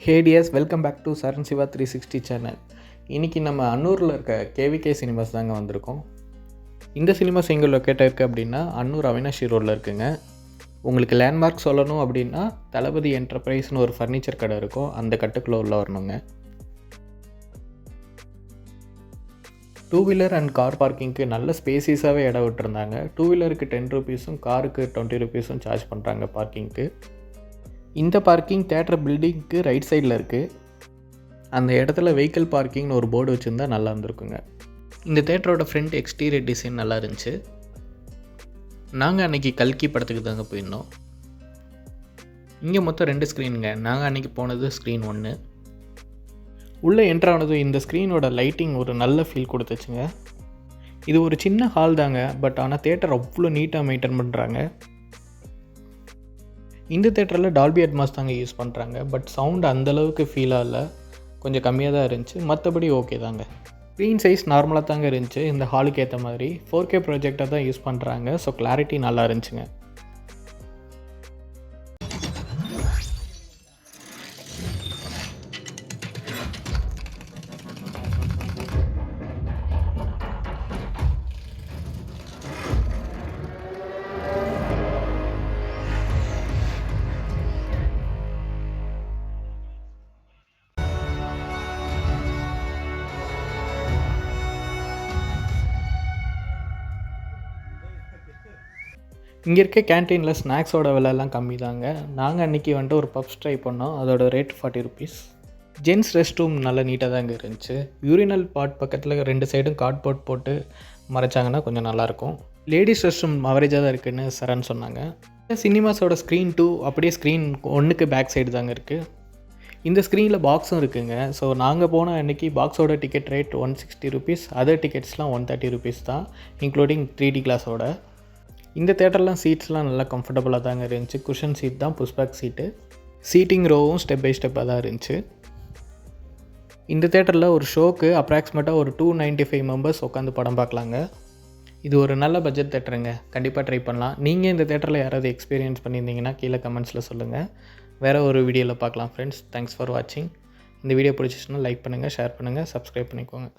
ஹேடியஸ் welcome back to Charan Siva 360 channel. இன்றைக்கி நம்ம அன்னூரில் இருக்க கேவிகே சினிமாஸ் தாங்க வந்திருக்கோம். இந்த சினிமாஸ் எங்கே லொக்கேட்டாக இருக்குது அப்படின்னா அன்னூர் அவினாஷி ரோடில் இருக்குங்க. உங்களுக்கு லேண்ட்மார்க் சொல்லணும் அப்படின்னா தளபதி என்டர்பிரைஸ்னு ஒரு ஃபர்னிச்சர் கடை இருக்கும், அந்த கட்டுக்குள்ளே உள்ள வரணுங்க. 2 வீலர் அண்ட் கார் பார்க்கிங்க்கு நல்ல ஸ்பேசிஸாகவே இடம் விட்டுருந்தாங்க. 2 வீலருக்கு 10 ரூபீஸும் காருக்கு 20 ரூபீஸும் சார்ஜ் பண்ணுறாங்க பார்க்கிங்க்கு. இந்த பார்க்கிங் தேட்டர் பில்டிங்க்கு ரைட் சைடில் இருக்குது. அந்த இடத்துல வெஹிக்கிள் பார்க்கிங்னு ஒரு போர்டு வச்சுருந்தா நல்லா இருந்திருக்குங்க. இந்த தேட்டரோட ஃப்ரண்ட் எக்ஸ்டீரியர் டிசைன் நல்லா இருந்துச்சு. நாங்கள் அன்றைக்கி கல்கி படத்துக்கு தாங்க போயிருந்தோம். இங்கே மொத்தம் 2 ஸ்க்ரீனுங்க. நாங்கள் அன்றைக்கி போனது ஸ்க்ரீன் 1. உள்ளே என்ட்ரானதும் இந்த ஸ்க்ரீனோட லைட்டிங் ஒரு நல்ல ஃபீல் கொடுத்துச்சுங்க. இது ஒரு சின்ன ஹால் தாங்க, பட் ஆனால் தேட்டர் அவ்வளோ நீட்டாக மெயின்டைன் பண்ணுறாங்க. இந்த தேட்டரில் டால்பி அட்மாஸ் தாங்க யூஸ் பண்ணுறாங்க, பட் சவுண்ட் அந்தளவுக்கு ஃபீலாக இல்லை, கொஞ்சம் கம்மியாக தான் இருந்துச்சு. மற்றபடி ஓகே தாங்க. ஸ்க்ரீன் சைஸ் நார்மலாக தாங்க இருந்துச்சு. இந்த ஹாலுக்கு ஏற்ற மாதிரி 4K ப்ரொஜெக்டாக தான் யூஸ் பண்ணுறாங்க, ஸோ கிளாரிட்டி நல்லா இருந்துச்சுங்க. இங்கே இருக்க கேன்டீனில் ஸ்நாக்ஸோட விலைலாம் கம்மி தாங்க. நாங்கள் அன்றைக்கி வந்துட்டு ஒரு பப்ஸ் ட்ரை பண்ணோம், அதோட rate 40 rupees. Gents rest room நல்லா நீட்டாக தாங்க இருந்துச்சு. யூரினல் பாட் பக்கத்தில் 2 சைடும் கார்ட்போர்ட் போட்டு மறைச்சாங்கன்னா கொஞ்சம் நல்லாயிருக்கும். லேடிஸ் ரெஸ்ட் ரூம் அவரேஜாக தான் இருக்குதுன்னு சரண் சொன்னாங்க. சினிமாஸோட ஸ்க்ரீன் 2 அப்படியே ஸ்க்ரீன் 1க்கு பேக் சைடு தாங்க இருக்குது. இந்த ஸ்க்ரீனில் பாக்ஸும் இருக்குதுங்க. ஸோ நாங்கள் போன அன்றைக்கி பாக்ஸோட டிக்கெட் ரேட் 160 ரூபீஸ், அதர் டிக்கெட்ஸ்லாம் 130 ரூபீஸ் தான், இன்க்ளூடிங் 3D கிளாஸோட. இந்த தேட்டர்லாம் சீட்ஸ்லாம் நல்லா கம்ஃபர்டபுளாக தாங்க இருந்துச்சு. குஷன் சீட் தான், புஷ்பேக் சீட்டு. சீட்டிங் ரோவும் ஸ்டெப் பை ஸ்டெப்பாக தான் இருந்துச்சு. இந்த தேட்டரில் ஒரு ஷோக்கு அப்ராக்சிமேட்டாக ஒரு 295 மெம்பர்ஸ் உட்காந்து படம் பார்க்கலாங்க. இது ஒரு நல்ல பட்ஜெட் தேட்டருங்க, கண்டிப்பாக ட்ரை பண்ணலாம். நீங்கள் இந்த தேட்டரில் யாராவது எக்ஸ்பீரியன்ஸ் பண்ணியிருந்தீங்கன்னா கீழே கமெண்ட்ஸில் சொல்லுங்கள். வேறு ஒரு வீடியோவில் பார்க்கலாம் ஃப்ரெண்ட்ஸ். தேங்க்ஸ் ஃபார் வாட்சிங். இந்த வீடியோ பிடிச்சிச்சுன்னா லைக் பண்ணுங்கள், ஷேர் பண்ணுங்கள், சப்ஸ்கிரைப் பண்ணிக்கோங்க.